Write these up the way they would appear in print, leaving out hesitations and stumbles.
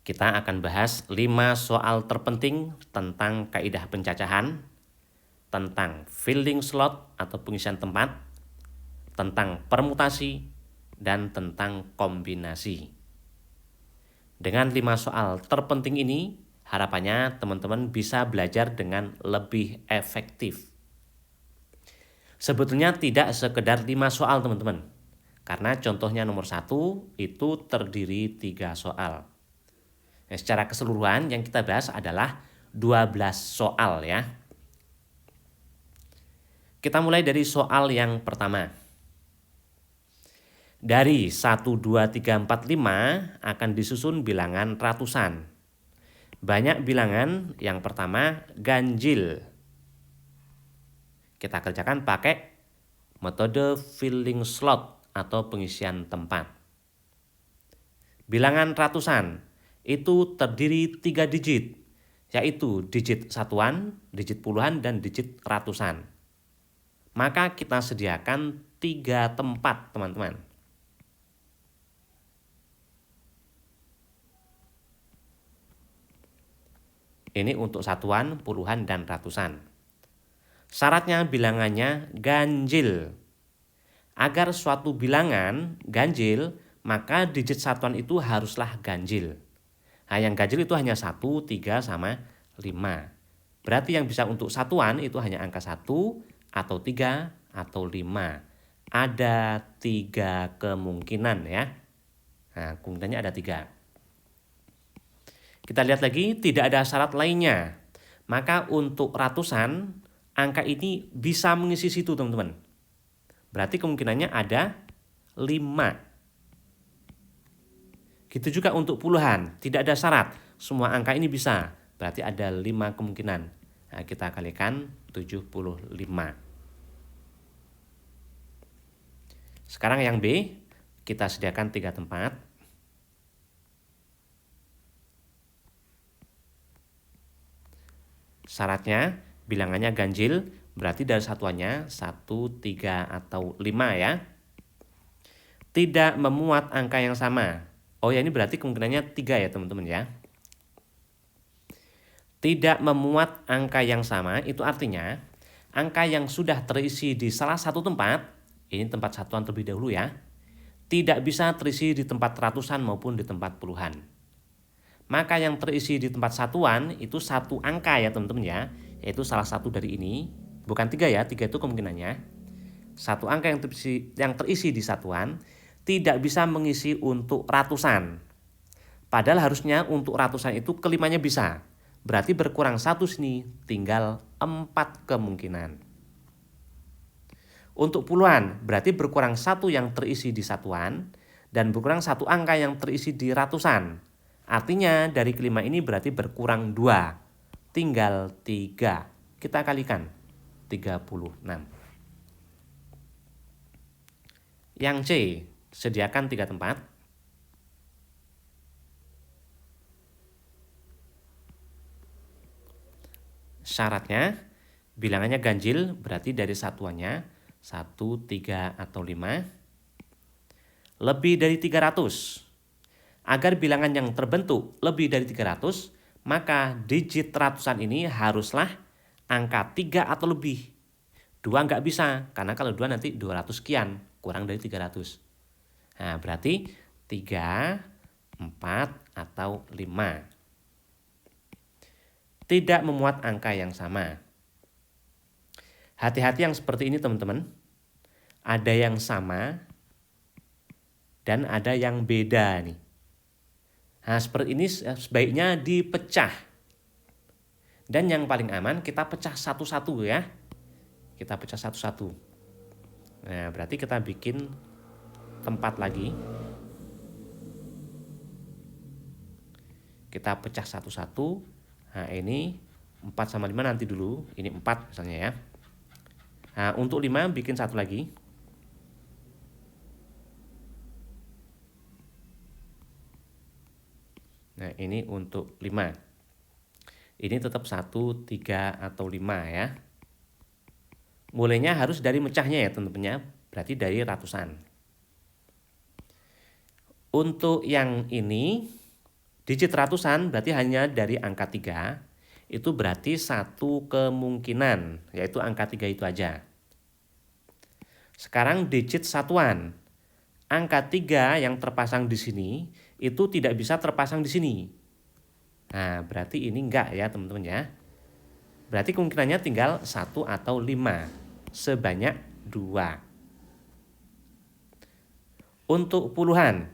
Kita akan bahas 5 soal terpenting tentang kaidah pencacahan, tentang filling slot atau pengisian tempat, tentang permutasi, dan tentang kombinasi. Dengan 5 soal terpenting ini, harapannya teman-teman bisa belajar dengan lebih efektif. Sebetulnya tidak sekedar 5 soal teman-teman, karena contohnya nomor 1 itu terdiri 3 soal. Nah, secara keseluruhan yang kita bahas adalah 12 soal ya. Kita mulai dari soal yang pertama. Dari 1, 2, 3, 4, 5 akan disusun bilangan ratusan. Banyak bilangan, yang pertama ganjil. Kita kerjakan pakai metode filling slot atau pengisian tempat. Bilangan ratusan itu terdiri 3 digit, yaitu digit satuan, digit puluhan, dan digit ratusan. Maka kita sediakan 3 tempat, teman-teman. Ini untuk satuan, puluhan, dan ratusan. Syaratnya bilangannya ganjil. Agar suatu bilangan ganjil, maka digit satuan itu haruslah ganjil. Nah, yang ganjil itu hanya 1, 3, sama 5. Berarti yang bisa untuk satuan itu hanya angka 1, atau 3, atau 5. Ada 3 kemungkinan ya. Nah, kemungkinannya ada 3. Kita lihat lagi, tidak ada syarat lainnya. Maka untuk ratusan, angka ini bisa mengisi situ teman-teman. Berarti kemungkinannya ada 5. Gitu juga untuk puluhan, tidak ada syarat. Semua angka ini bisa, berarti ada 5 kemungkinan. Nah, kita kalikan 75. Sekarang yang B, kita sediakan 3 tempat. Syaratnya bilangannya ganjil, berarti dari satuannya 1, 3, atau 5 ya. Tidak memuat angka yang sama. Oh ya, ini berarti kemungkinannya 3 ya teman-teman ya. Tidak memuat angka yang sama itu artinya angka yang sudah terisi di salah satu tempat, ini tempat satuan terlebih dahulu ya, tidak bisa terisi di tempat ratusan maupun di tempat puluhan. Maka yang terisi di tempat satuan itu satu angka ya teman-teman ya, yaitu salah satu dari ini, bukan 3 ya, 3 itu kemungkinannya. Satu angka yang terisi di satuan tidak bisa mengisi untuk ratusan. Padahal harusnya untuk ratusan itu kelimanya bisa. Berarti berkurang 1 sini, tinggal 4 kemungkinan. Untuk puluhan, berarti berkurang 1 yang terisi di satuan dan berkurang 1 angka yang terisi di ratusan. Artinya dari kelima ini berarti berkurang 2, tinggal 3. Kita kalikan 36. Yang C, sediakan 3 tempat. Syaratnya bilangannya ganjil, berarti dari satuannya 1, 3, atau 5. Lebih dari 300. Agar bilangan yang terbentuk lebih dari 300, maka digit ratusan ini haruslah angka 3 atau lebih. 2 nggak bisa, karena kalau 2 nanti 200 sekian, kurang dari 300. Nah, berarti 3, 4, atau 5. Tidak memuat angka yang sama. Hati-hati yang seperti ini teman-teman. Ada yang sama dan ada yang beda nih. Nah, seperti ini sebaiknya dipecah. Dan yang paling aman kita pecah satu-satu ya. Kita pecah satu-satu. Nah, berarti kita bikin tempat lagi. Kita pecah satu-satu. Nah, ini 4 sama 5 nanti dulu. Ini 4 misalnya ya. Nah, untuk 5 bikin satu lagi. Nah, ini untuk 5. Ini tetap 1, 3, atau 5 ya. Mulainya harus dari mecahnya ya teman-teman. Berarti dari ratusan. Untuk yang ini Digit ratusan berarti hanya dari angka 3, itu berarti satu kemungkinan, yaitu angka 3 itu aja. Sekarang digit satuan, angka 3 yang terpasang di sini itu tidak bisa terpasang di sini. Nah, berarti ini enggak ya teman-teman ya. Berarti kemungkinannya tinggal 1 atau 5, sebanyak 2. Untuk puluhan,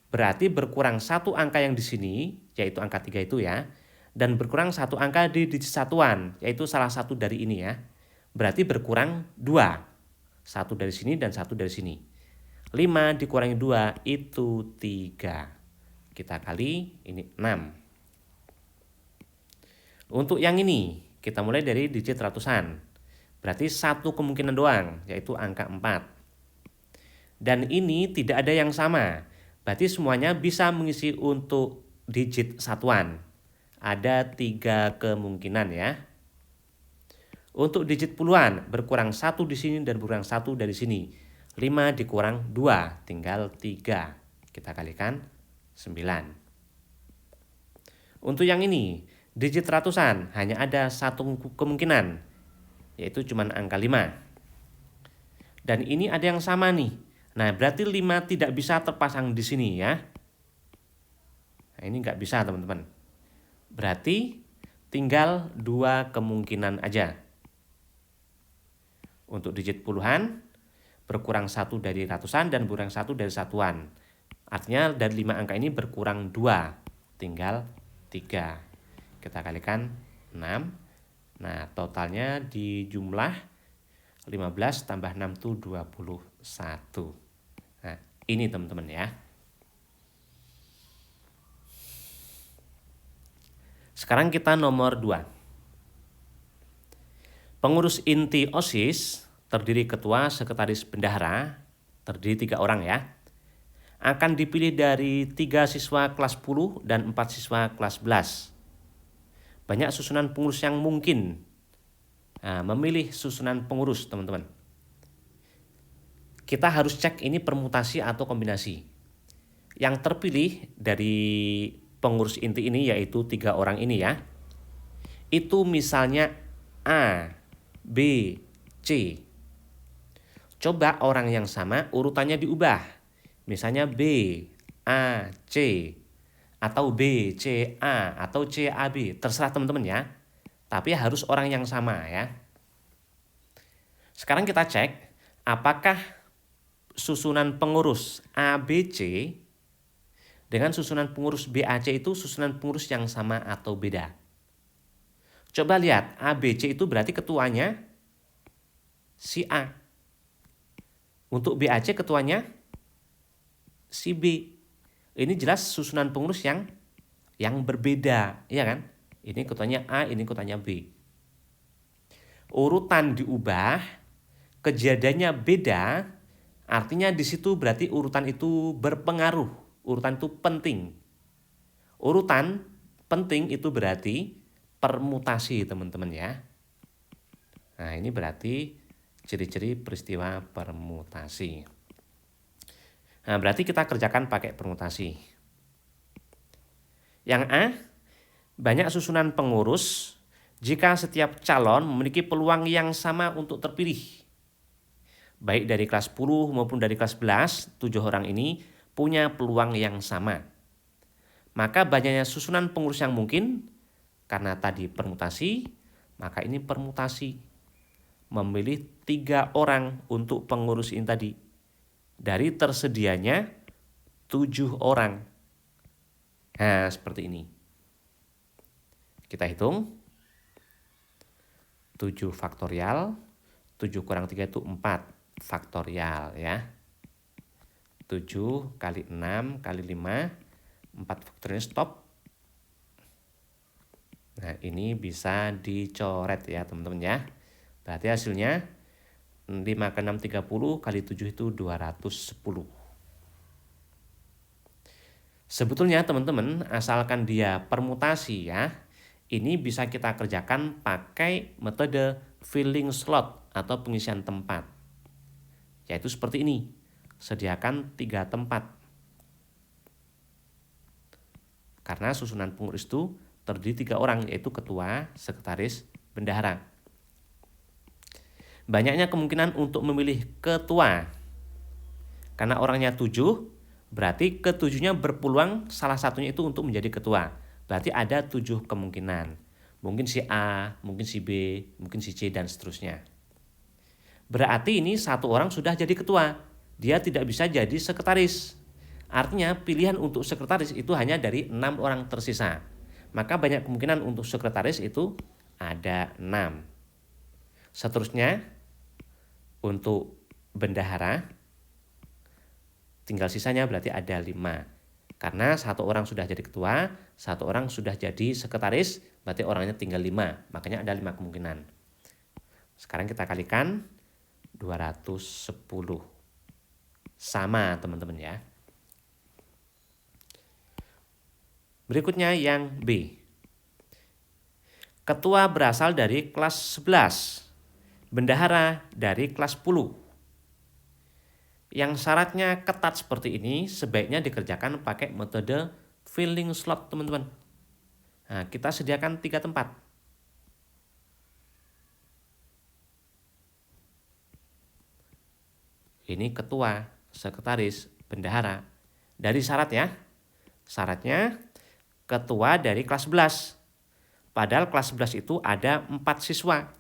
berarti berkurang satu angka yang di sini, yaitu angka 3 itu ya, dan berkurang satu angka di digit satuan, yaitu salah satu dari ini ya. Berarti berkurang 2. Satu dari sini dan satu dari sini. 5 dikurangi 2 itu 3. Kita kali, ini 6. Untuk yang ini, kita mulai dari digit ratusan. Berarti satu kemungkinan doang, yaitu angka 4. Dan ini tidak ada yang sama. Berarti semuanya bisa mengisi untuk digit satuan. Ada 3 kemungkinan ya. Untuk digit puluhan, berkurang 1 di sini dan berkurang 1 dari sini. 5 dikurang 2, tinggal 3. Kita kalikan 9. Untuk yang ini, digit ratusan hanya ada satu kemungkinan, yaitu cuma angka 5. Dan ini ada yang sama nih. Nah, berarti 5 tidak bisa terpasang di sini ya. Nah, ini nggak bisa teman-teman. Berarti tinggal 2 kemungkinan aja. Untuk digit puluhan, berkurang 1 dari ratusan dan berkurang 1 dari satuan. Artinya dari 5 angka ini berkurang 2, tinggal 3. Kita kalikan 6. Nah, totalnya di jumlah 15 tambah 6 itu 21. Nah, ini teman-teman ya. Sekarang kita nomor 2. Pengurus inti OSIS terdiri ketua, sekretaris, bendahara, terdiri 3 orang ya. Akan dipilih dari 3 siswa kelas 10 dan 4 siswa kelas 11. Banyak susunan pengurus yang mungkin. Nah, memilih susunan pengurus teman-teman. Kita harus cek ini permutasi atau kombinasi. Yang terpilih dari pengurus inti ini yaitu 3 orang ini ya. Itu misalnya A, B, C. Coba orang yang sama urutannya diubah. Misalnya B, A, C. Atau B, C, A. Atau C, A, B. Terserah teman-teman ya. Tapi harus orang yang sama ya. Sekarang kita cek apakah susunan pengurus ABC dengan susunan pengurus BAC itu susunan pengurus yang sama atau beda. Coba lihat, ABC itu berarti ketuanya si A. Untuk BAC ketuanya si B. Ini jelas susunan pengurus yang berbeda, ya kan? Ini ketuanya A, ini ketuanya B. Urutan diubah, kejadiannya beda. Artinya di situ berarti urutan itu berpengaruh, urutan itu penting. Urutan penting itu berarti permutasi teman-teman ya. Nah, ini berarti ciri-ciri peristiwa permutasi. Nah, berarti kita kerjakan pakai permutasi. Yang A, banyak susunan pengurus jika setiap calon memiliki peluang yang sama untuk terpilih. Baik dari kelas 10 maupun dari kelas 11, 7 orang ini punya peluang yang sama. Maka banyaknya susunan pengurus yang mungkin, karena tadi permutasi, maka ini permutasi. Memilih 3 orang untuk pengurus ini tadi. Dari tersedianya 7 orang. Nah, seperti ini. Kita hitung. 7 faktorial, 7 kurang 3 itu 4. Faktorial ya. 7 kali 6 kali 5, 4 faktorial stop. Nah, ini bisa dicoret ya teman-teman ya. Berarti hasilnya 5 ke 6 30 kali 7 itu 210. Sebetulnya teman-teman asalkan dia permutasi ya, ini bisa kita kerjakan pakai metode filling slot atau pengisian tempat. Yaitu seperti ini, sediakan 3 tempat. Karena susunan pengurus itu terdiri 3 orang, yaitu ketua, sekretaris, bendahara. Banyaknya kemungkinan untuk memilih ketua. Karena orangnya 7, berarti ketujuhnya berpeluang salah satunya itu untuk menjadi ketua. Berarti ada 7 kemungkinan. Mungkin si A, mungkin si B, mungkin si C, dan seterusnya. Berarti ini 1 orang sudah jadi ketua. Dia tidak bisa jadi sekretaris. Artinya pilihan untuk sekretaris itu hanya dari 6 orang tersisa. Maka banyak kemungkinan untuk sekretaris itu ada 6. Seterusnya untuk bendahara tinggal sisanya berarti ada 5. Karena 1 orang sudah jadi ketua, 1 orang sudah jadi sekretaris, berarti orangnya tinggal 5. Makanya ada 5 kemungkinan. Sekarang kita kalikan 210. Sama teman-teman ya. Berikutnya yang B. Ketua berasal dari kelas 11. Bendahara dari kelas 10. Yang syaratnya ketat seperti ini sebaiknya dikerjakan pakai metode filling slot teman-teman. Nah, kita sediakan 3 tempat. Ini ketua, sekretaris, bendahara. Dari syarat ya. Syaratnya ketua dari kelas 11. Padahal kelas 11 itu ada 4 siswa.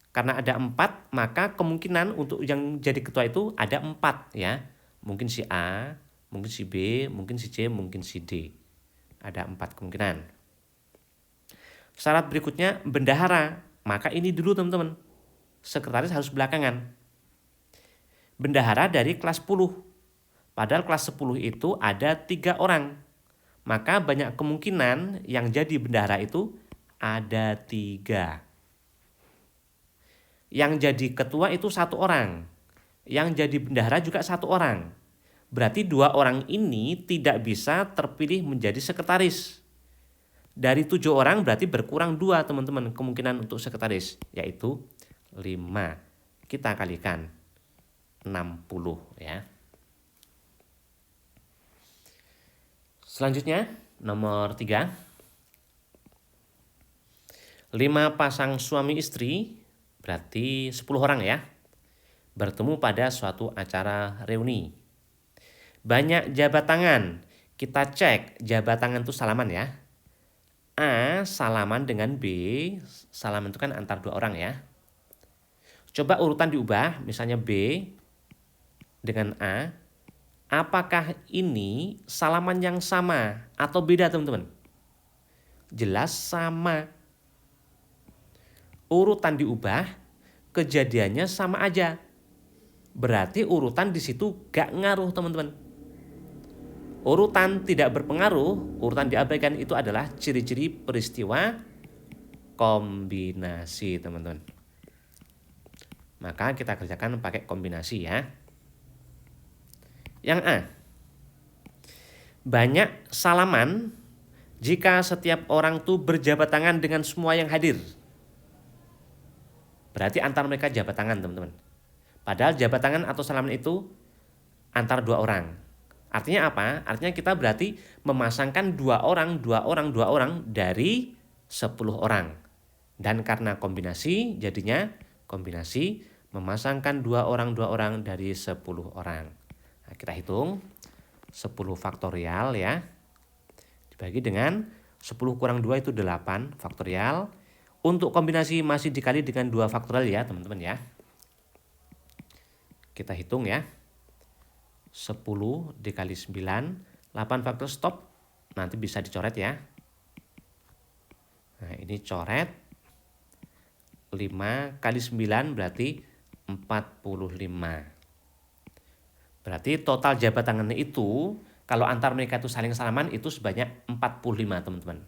Karena ada 4, maka kemungkinan untuk yang jadi ketua itu ada 4 ya. Mungkin si A, mungkin si B, mungkin si C, mungkin si D. Ada 4 kemungkinan. Syarat berikutnya bendahara. Maka ini dulu teman-teman. Sekretaris harus belakangan. Bendahara dari kelas 10. Padahal kelas 10 itu ada 3 orang. Maka banyak kemungkinan yang jadi bendahara itu ada 3. Yang jadi ketua itu 1 orang. Yang jadi bendahara juga 1 orang. Berarti 2 orang ini tidak bisa terpilih menjadi sekretaris. Dari 7 orang berarti berkurang 2 teman-teman kemungkinan untuk sekretaris. Yaitu 5. Kita kalikan 60 ya. Selanjutnya nomor 3. 5 pasang suami istri. Berarti 10 orang ya, bertemu pada suatu acara reuni. Banyak jabat tangan. Kita cek jabat tangan itu salaman ya. A salaman dengan B. Salaman itu kan antar 2 orang ya. Coba urutan diubah. Misalnya B dengan A. Apakah ini salaman yang sama atau beda teman-teman? Jelas sama. Urutan diubah, kejadiannya sama aja. Berarti urutan di situ gak ngaruh teman-teman. Urutan tidak berpengaruh, urutan diabaikan itu adalah ciri-ciri peristiwa kombinasi teman-teman. Maka kita kerjakan pakai kombinasi ya. Yang A. Banyak salaman jika setiap orang tuh berjabat tangan dengan semua yang hadir. Berarti antar mereka jabat tangan teman-teman. Padahal jabat tangan atau salaman itu antar 2 orang. Artinya apa? Artinya kita berarti memasangkan 2 orang dari 10 orang. Dan karena kombinasi jadinya kombinasi memasangkan 2 orang dari 10 orang. Nah, kita hitung 10 faktorial ya. Dibagi dengan 10 kurang 2 itu 8 faktorial. Untuk kombinasi masih dikali dengan 2 faktorial ya teman-teman ya. Kita hitung ya. 10 dikali 9, 8 faktorial stop. Nanti bisa dicoret ya. Nah ini coret. 5 kali 9 berarti 45. Berarti total jabat tangannya itu kalau antar mereka itu saling salaman itu sebanyak 45 teman-teman.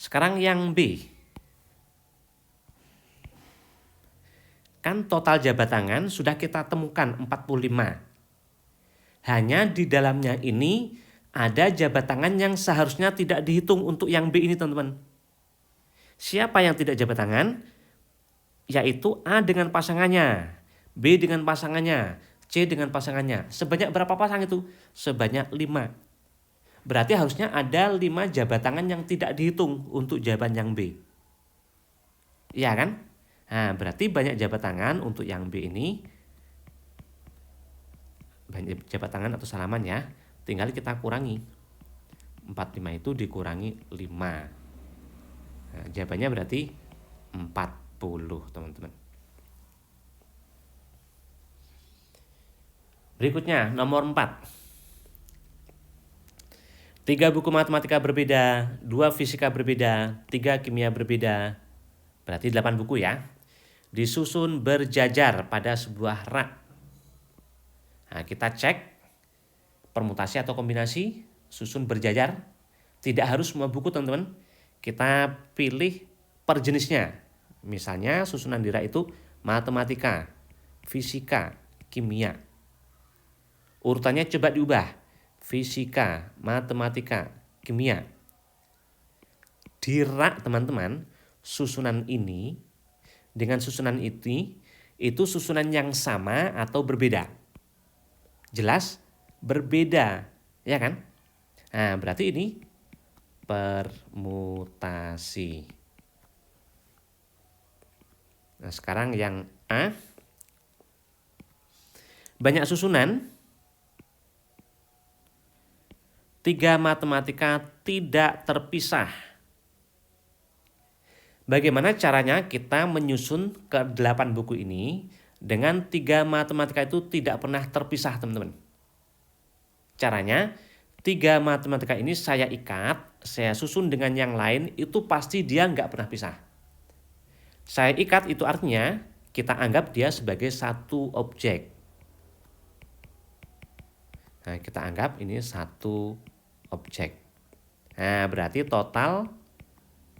Sekarang yang B. Kan total jabat tangan sudah kita temukan 45. Hanya di dalamnya ini ada jabat tangan yang seharusnya tidak dihitung untuk yang B ini teman-teman. Siapa yang tidak jabat tangan? Yaitu A dengan pasangannya, B dengan pasangannya, C dengan pasangannya. Sebanyak berapa pasang itu? Sebanyak 5. Berarti harusnya ada 5 jabat tangan yang tidak dihitung untuk jawaban yang B. Iya kan? Nah, berarti banyak jabat tangan untuk yang B ini. Banyak jabat tangan atau salaman ya. Tinggal kita kurangi. 45 itu dikurangi 5. Nah, jawabannya berarti 40, teman-teman. Berikutnya, nomor 4. 3 buku matematika berbeda, 2 fisika berbeda, 3 kimia berbeda. Berarti 8 buku ya. Disusun berjajar pada sebuah rak. Nah, kita cek permutasi atau kombinasi, susun berjajar. Tidak harus semua buku, teman-teman. Kita pilih per jenisnya. Misalnya susunan di rak itu matematika, fisika, kimia. Urutannya coba diubah. Fisika, matematika, kimia. Di rak, teman-teman, susunan ini dengan susunan itu susunan yang sama atau berbeda? Jelas berbeda, ya kan? Nah, berarti ini permutasi. Nah, sekarang yang A. Banyak susunan. 3 matematika tidak terpisah. Bagaimana caranya kita menyusun ke 8 buku ini dengan 3 matematika itu tidak pernah terpisah, teman-teman? Caranya, 3 matematika ini saya ikat, saya susun dengan yang lain, itu pasti dia nggak pernah pisah. Saya ikat itu artinya kita anggap dia sebagai satu objek. Nah, kita anggap ini satu objek. Nah, berarti total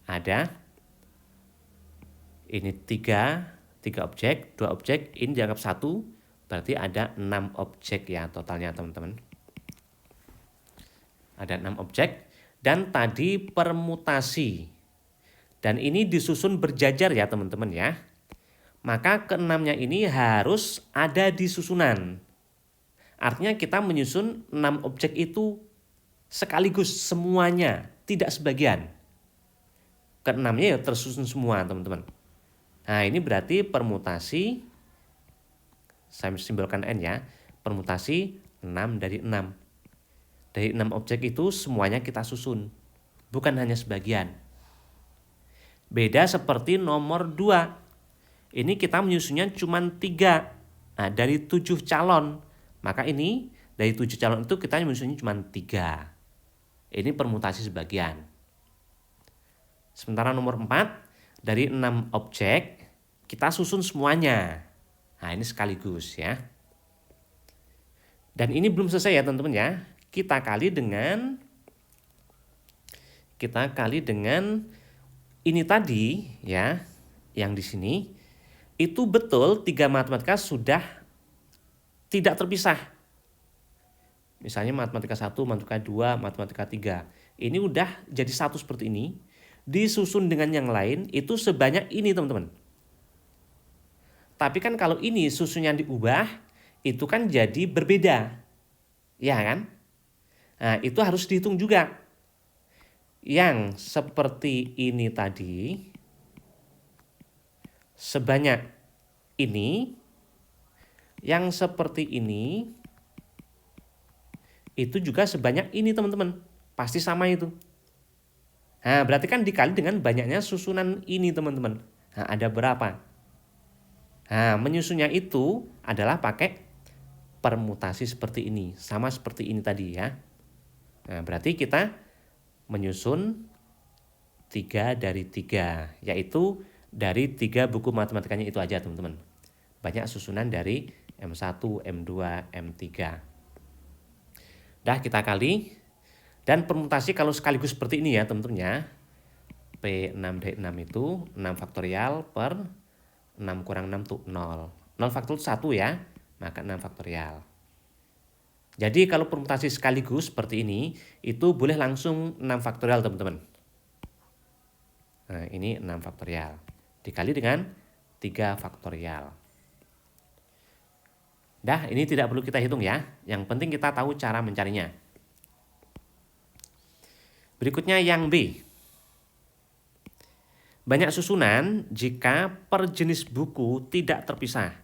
ada ini 3 objek, 2 objek, ini dianggap 1, berarti ada 6 objek ya totalnya, teman-teman. Ada 6 objek, dan tadi permutasi. Dan ini disusun berjajar ya, teman-teman ya. Maka ke-6-nya ini harus ada di susunan. Artinya kita menyusun 6 objek itu sekaligus semuanya, tidak sebagian. Ke-6-nya ya tersusun semua, teman-teman. Nah, ini berarti permutasi, saya simbolkan N ya, permutasi 6 dari 6. Dari 6 objek itu semuanya kita susun, bukan hanya sebagian. Beda seperti nomor 2. Ini kita menyusunnya cuma 3. Nah, dari 7 calon. Maka ini dari 7 calon itu kita menyusunnya cuma 3. Ini permutasi sebagian. Sementara nomor 4, dari 6 objek kita susun semuanya. Nah, ini sekaligus ya. Dan ini belum selesai ya, teman-teman ya. Kita kali dengan ini tadi ya, yang di sini itu betul 3 matematika sudah tidak terpisah. Misalnya matematika 1, matematika 2, matematika 3. Ini udah jadi satu seperti ini. Disusun dengan yang lain itu sebanyak ini, teman-teman. Tapi kan kalau ini susunnya diubah, itu kan jadi berbeda. Ya kan? Nah, itu harus dihitung juga. Yang seperti ini tadi sebanyak ini, yang seperti ini itu juga sebanyak ini, teman-teman. Pasti sama itu. Nah, berarti kan dikali dengan banyaknya susunan ini, teman-teman. Nah, ada berapa? Nah, menyusunnya itu adalah pakai permutasi seperti ini. Sama seperti ini tadi ya. Nah, berarti kita menyusun 3 dari 3. Yaitu dari 3 buku matematikanya itu aja, teman-teman. Banyak susunan dari M1, M2, M3. Dah kita kali. Dan permutasi kalau sekaligus seperti ini ya, teman-teman ya. P6 dari 6 itu 6 faktorial per 6 kurang 6 itu 0. 0 faktorial 1 ya, maka 6 faktorial. Jadi kalau permutasi sekaligus seperti ini, itu boleh langsung 6 faktorial, teman-teman. Nah, ini 6 faktorial. Dikali dengan 3 faktorial. Dah, ini tidak perlu kita hitung ya. Yang penting kita tahu cara mencarinya. Berikutnya yang B. Banyak susunan jika per jenis buku tidak terpisah.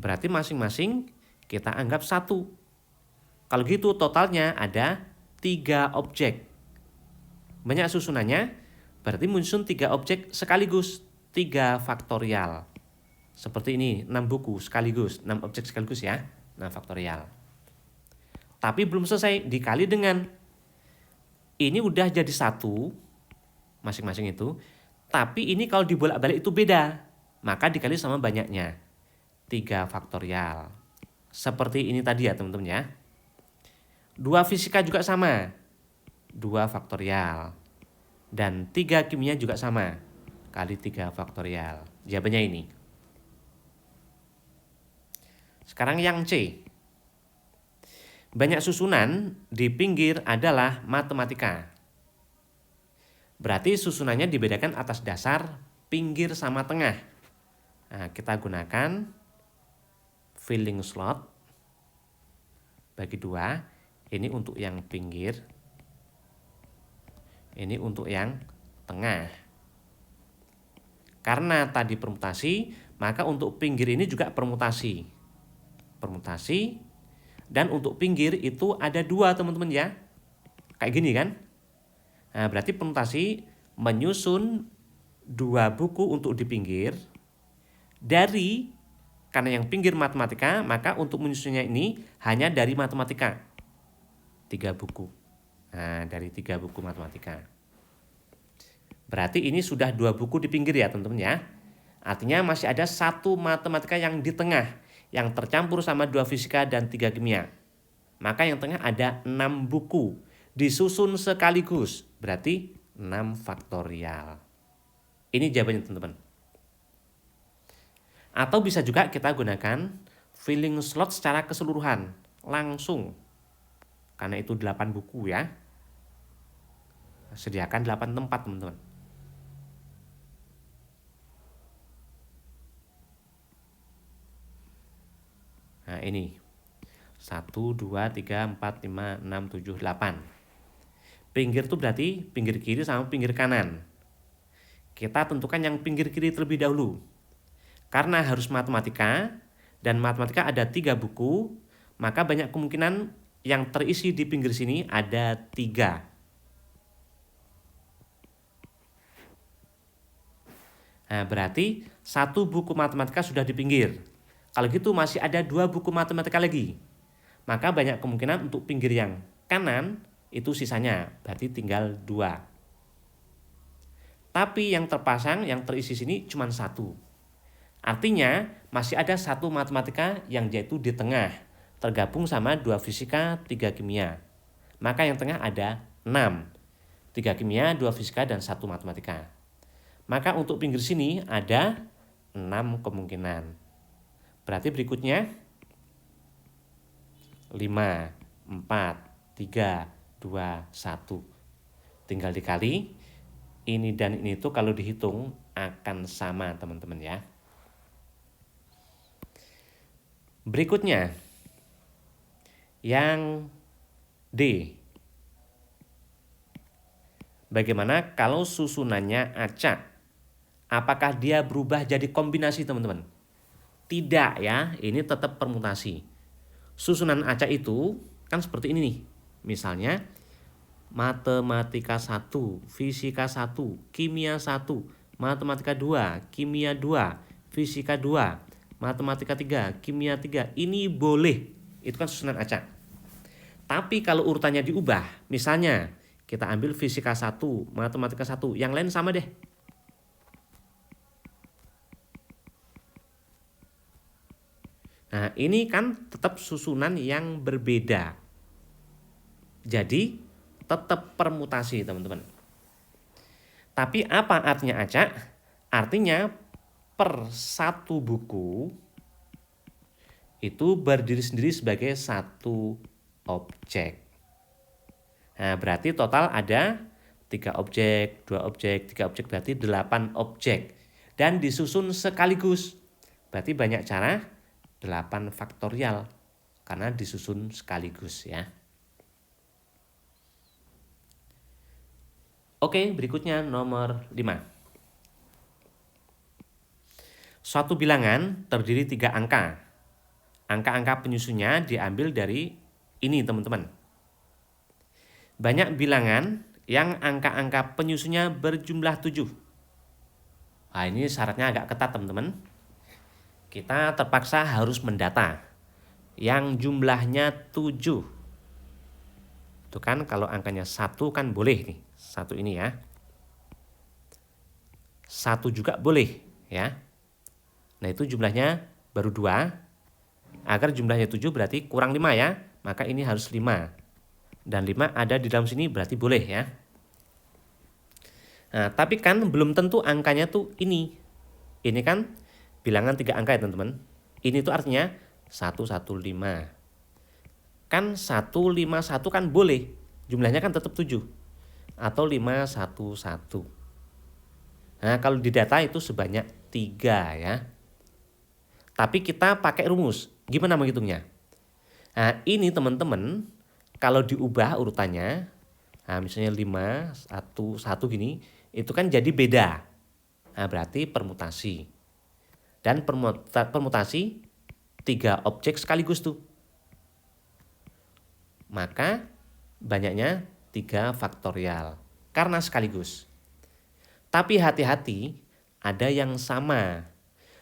Berarti masing-masing kita anggap satu. Kalau gitu totalnya ada 3 objek. Banyak susunannya berarti menyusun 3 objek sekaligus. 3 faktorial. Seperti ini, 6 buku sekaligus, 6 objek sekaligus ya. 6 faktorial. Tapi belum selesai, dikali dengan ini udah jadi 1 masing-masing itu. Tapi ini kalau dibolak-balik itu beda. Maka dikali sama banyaknya. 3 faktorial. Seperti ini tadi ya teman-teman ya. 2 fisika juga sama. 2 faktorial. Dan 3 kimia juga sama. Kali 3 faktorial. Jawabannya ini. Sekarang yang C. Banyak susunan di pinggir adalah matematika. Berarti susunannya dibedakan atas dasar pinggir sama tengah. Nah, kita gunakan filling slot bagi 2. Ini untuk yang pinggir. Ini untuk yang tengah. Karena tadi permutasi, maka untuk pinggir ini juga permutasi. Permutasi. Dan untuk pinggir itu ada 2 teman-teman ya. Kayak gini kan. Nah, berarti permutasi menyusun 2 buku untuk di pinggir. Karena yang pinggir matematika, maka untuk menyusunnya ini hanya dari matematika. 3 buku. Nah, dari 3 buku matematika. Berarti ini sudah 2 buku di pinggir ya teman-teman ya. Artinya masih ada 1 matematika yang di tengah. Yang tercampur sama 2 fisika dan 3 kimia. Maka yang tengah ada 6 buku. Disusun sekaligus. Berarti 6 faktorial. Ini jawabannya teman-teman. Atau bisa juga kita gunakan filling slot secara keseluruhan. Langsung. Karena itu 8 buku ya. Sediakan 8 tempat teman-teman. Nah ini 1, 2, 3, 4, 5, 6, 7, 8. Pinggir itu berarti pinggir kiri sama pinggir kanan. Kita tentukan yang pinggir kiri terlebih dahulu. Karena harus matematika dan matematika ada 3 buku, maka banyak kemungkinan yang terisi di pinggir sini ada 3. Nah berarti 1 buku matematika sudah di pinggir. Kalau gitu masih ada 2 buku matematika lagi. Maka banyak kemungkinan untuk pinggir yang kanan itu sisanya. Berarti tinggal 2. Tapi yang terpasang, yang terisi sini cuma 1. Artinya masih ada 1 matematika yang yaitu di tengah. Tergabung sama 2 fisika, 3 kimia. Maka yang tengah ada 6. 3 kimia, 2 fisika, dan 1 matematika. Maka untuk pinggir sini ada 6 kemungkinan. Berarti berikutnya 5, 4, 3, 2, 1. Tinggal dikali. Ini dan ini itu kalau dihitung akan sama teman-teman ya. Berikutnya yang D. Bagaimana kalau susunannya acak? Apakah dia berubah jadi kombinasi teman-teman? Tidak ya, ini tetap permutasi. Susunan acak itu kan seperti ini nih. Misalnya matematika 1, fisika 1, kimia 1, matematika 2, kimia 2, fisika 2, matematika 3, kimia 3. Ini boleh. Itu kan susunan acak. Tapi kalau urutannya diubah, misalnya kita ambil fisika 1, matematika 1, yang lain sama deh. Nah, ini kan tetap susunan yang berbeda. Jadi, tetap permutasi, teman-teman. Tapi apa artinya acak? Artinya per 1 buku itu berdiri sendiri sebagai 1 objek. Nah, berarti total ada 3 objek, 2 objek, 3 objek, berarti 8 objek. Dan disusun sekaligus. Berarti banyak cara. 8 faktorial karena disusun sekaligus ya. Oke, berikutnya nomor 5. Suatu bilangan terdiri 3 angka. Angka-angka penyusunnya diambil dari ini teman-teman. Banyak bilangan yang angka-angka penyusunnya berjumlah 7. Nah, ini syaratnya agak ketat teman-teman. Kita terpaksa harus mendata yang jumlahnya 7. Itu kan kalau angkanya 1 kan boleh nih. 1 ini ya. 1 juga boleh ya. Nah itu jumlahnya baru 2. Agar jumlahnya 7 berarti kurang 5 ya. Maka ini harus 5. Dan 5 ada di dalam sini berarti boleh ya. Nah tapi kan belum tentu angkanya tuh ini. Ini kan bilangan 3 angka ya teman-teman. Ini tuh artinya 115. Kan 151 kan boleh. Jumlahnya kan tetap 7. Atau 511. Nah kalau di data itu sebanyak 3 ya. Tapi kita pakai rumus. Gimana menghitungnya? Nah ini teman-teman, kalau diubah urutannya, nah misalnya 5, 1, 1 gini, itu kan jadi beda. Nah berarti permutasi. Dan permutasi 3 objek sekaligus tuh. Maka banyaknya 3 faktorial. Karena sekaligus. Tapi hati-hati, ada yang sama.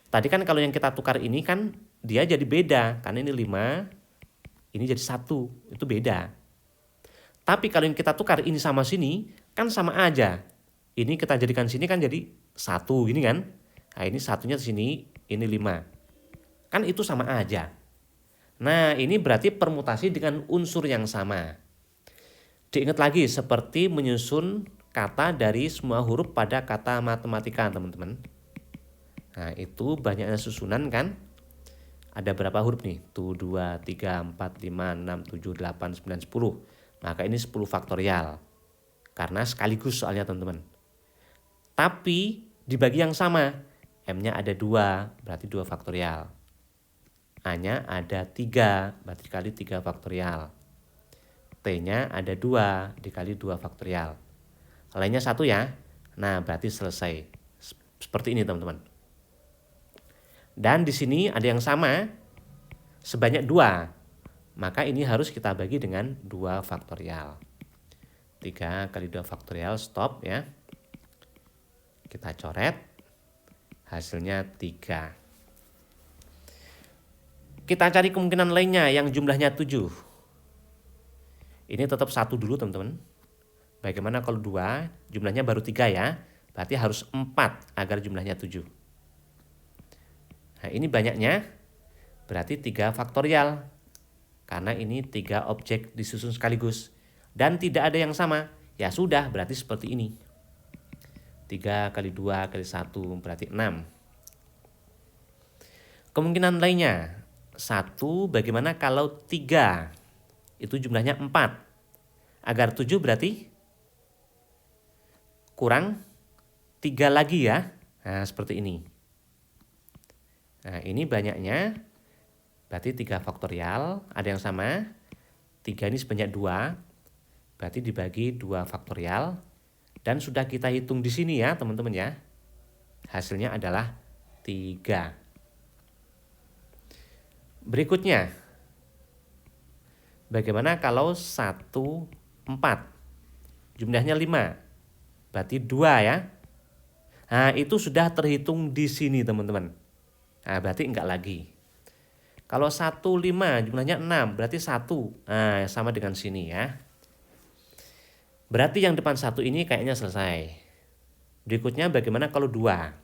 Tadi kan kalau yang kita tukar ini kan dia jadi beda. Karena ini 5, ini jadi 1. Itu beda. Tapi kalau yang kita tukar ini sama sini, kan sama aja. Ini kita jadikan sini kan jadi 1 gini kan. Nah ini satunya di sini, ini 5. Kan itu sama aja. Nah ini berarti permutasi dengan unsur yang sama. Diingat lagi seperti menyusun kata dari semua huruf pada kata matematika teman-teman. Nah itu banyaknya susunan kan. Ada berapa huruf nih? Tuh 2, 3, 4, 5, 6, 7, 8, 9, 10. Maka ini 10 faktorial. Karena sekaligus soalnya teman-teman. Tapi dibagi yang sama. M-nya ada 2, berarti 2 faktorial. A-nya ada 3, berarti dikali 3 faktorial. T-nya ada 2, dikali 2 faktorial. Lainnya 1 ya. Nah berarti selesai. Seperti ini teman-teman. Dan di sini ada yang sama sebanyak 2. Maka ini harus kita bagi dengan 2 faktorial. 3 kali 2 faktorial, stop ya. Kita coret. Hasilnya 3. Kita cari kemungkinan lainnya yang jumlahnya 7. Ini tetap 1 dulu teman-teman. Bagaimana kalau 2, jumlahnya baru 3 ya. Berarti harus 4 agar jumlahnya 7. Nah ini banyaknya berarti 3 faktorial. Karena ini 3 objek disusun sekaligus. Dan tidak ada yang sama. Ya sudah berarti seperti ini. 3 kali 2 kali 1 berarti 6. Kemungkinan lainnya. 1 bagaimana kalau 3. Itu jumlahnya 4. Agar 7 berarti kurang 3 lagi ya. Nah seperti ini. Nah ini banyaknya berarti 3 faktorial. Ada yang sama. 3 ini sebanyak 2. Berarti dibagi 2 faktorial. Dan sudah kita hitung di sini ya teman-teman ya. Hasilnya adalah 3. Berikutnya. Bagaimana kalau 1, 4. Jumlahnya 5. Berarti 2 ya. Nah itu sudah terhitung di sini teman-teman. Nah berarti enggak lagi. Kalau 1, 5 jumlahnya 6 berarti 1. Nah sama dengan sini ya. Berarti yang depan 1 ini kayaknya selesai. Berikutnya bagaimana kalau 2?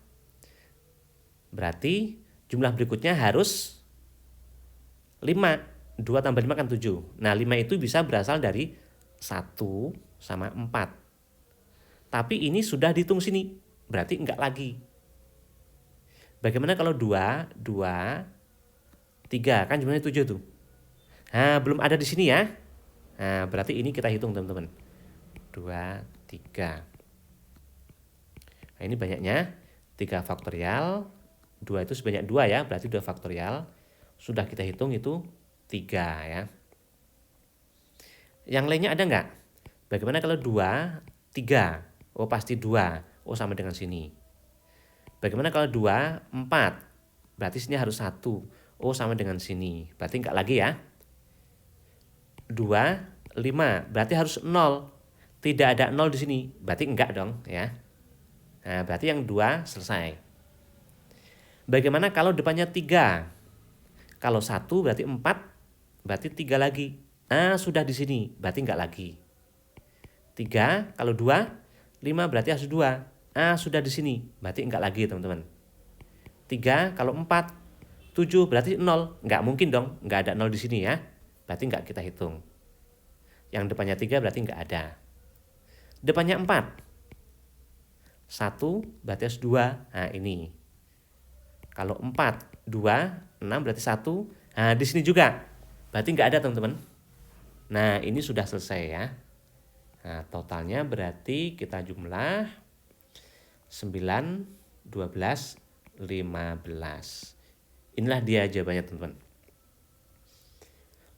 Berarti jumlah berikutnya harus 5. 2 tambah 5 kan 7. Nah 5 itu bisa berasal dari 1 sama 4. Tapi ini sudah dihitung sini. Berarti enggak lagi. Bagaimana kalau 2, 3. Kan jumlahnya 7 tuh. Nah belum ada di sini ya. Nah berarti ini kita hitung teman-teman. 2, 3. Nah ini banyaknya 3 faktorial. 2 itu sebanyak 2 ya. Berarti 2 faktorial. Sudah kita hitung itu 3 ya. Yang lainnya ada nggak? Bagaimana kalau 2, 3? Oh pasti 2. Oh sama dengan sini. Bagaimana kalau 2, 4? Berarti sini harus 1. Oh sama dengan sini. Berarti enggak lagi ya. 2, 5. Berarti harus 0. Tidak ada 0 di sini. Berarti enggak dong ya. Nah berarti yang 2 selesai. Bagaimana kalau depannya 3? Kalau 1 berarti 4. Berarti 3 lagi. Nah sudah di sini. Berarti enggak lagi. 3 kalau 2, 5 berarti harus 2. Ah sudah di sini. Berarti enggak lagi teman-teman. 3 kalau 4, 7 berarti 0. Enggak mungkin dong. Enggak ada 0 di sini ya. Berarti enggak kita hitung. Yang depannya 3 berarti enggak ada. Depannya 4. 1 berarti harus 2. Nah ini. Kalau 4, 2, 6 berarti 1. Nah di sini juga. Berarti enggak ada teman-teman. Nah ini sudah selesai ya. Nah totalnya berarti kita jumlah 9, 12, 15. Inilah dia jawabannya teman-teman.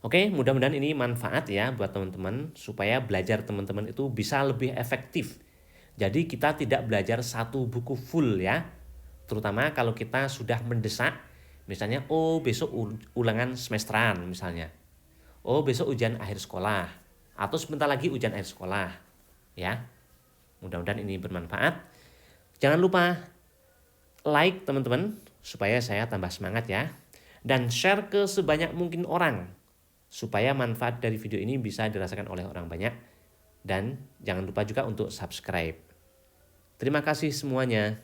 Oke, mudah-mudahan ini manfaat ya buat teman-teman supaya belajar teman-teman itu bisa lebih efektif. Jadi kita tidak belajar satu buku full ya. Terutama kalau kita sudah mendesak, misalnya besok ulangan semesteran misalnya. Besok ujian akhir sekolah atau sebentar lagi ujian akhir sekolah ya. Mudah-mudahan ini bermanfaat. Jangan lupa like teman-teman supaya saya tambah semangat ya. Dan share ke sebanyak mungkin orang supaya manfaat dari video ini bisa dirasakan oleh orang banyak. Dan jangan lupa juga untuk subscribe. Terima kasih semuanya.